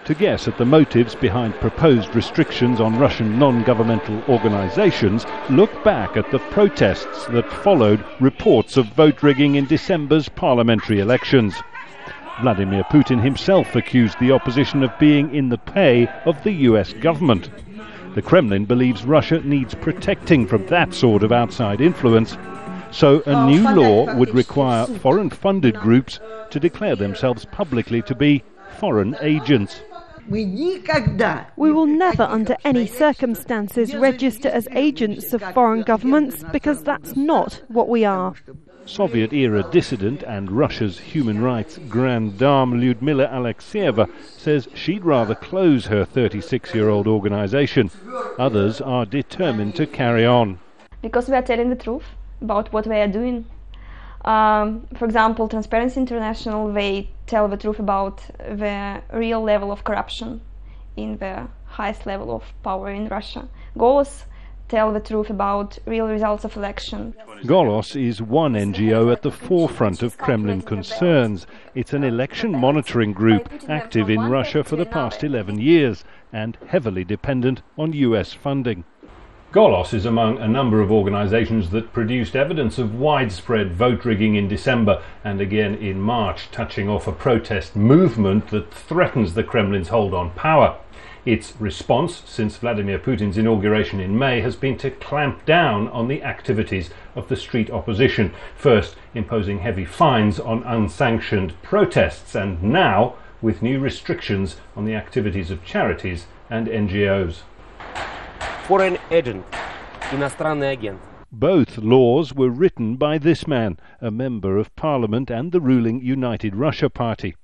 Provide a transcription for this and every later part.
To guess at the motives behind proposed restrictions on Russian non-governmental organisations, look back at the protests that followed reports of vote rigging in December's parliamentary elections. Vladimir Putin himself accused the opposition of being in the pay of the US government. The Kremlin believes Russia needs protecting from that sort of outside influence, so a new law would require foreign-funded groups to declare themselves publicly to be foreign agents. We will never under any circumstances register as agents of foreign governments, because that's not what we are. Soviet-era dissident and Russia's human rights grand dame Lyudmila Alexeyeva says she'd rather close her 36-year-old organization. Others are determined to carry on. Because we are telling the truth about what we are doing. For example, Transparency International, they tell the truth about the real level of corruption in the highest level of power in Russia. Golos tell the truth about real results of election. Golos is one NGO at the forefront of Kremlin concerns. It's an election monitoring group active in Russia for the past 11 years and heavily dependent on US funding. Golos is among a number of organisations that produced evidence of widespread vote rigging in December and again in March, touching off a protest movement that threatens the Kremlin's hold on power. Its response since Vladimir Putin's inauguration in May has been to clamp down on the activities of the street opposition, first imposing heavy fines on unsanctioned protests and now with new restrictions on the activities of charities and NGOs. Foreign agent, иностранный агент. Both laws were written by this man, a member of parliament and the ruling United Russia Party.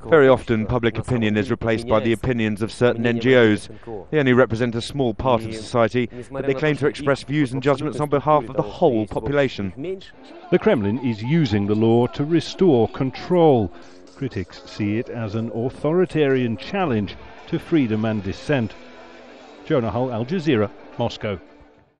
Very often public opinion is replaced by the opinions of certain NGOs. They only represent a small part of society, but they claim to express views and judgments on behalf of the whole population. The Kremlin is using the law to restore control. Critics see it as an authoritarian challenge to freedom and dissent. Jonah, Al Jazeera, Moscow.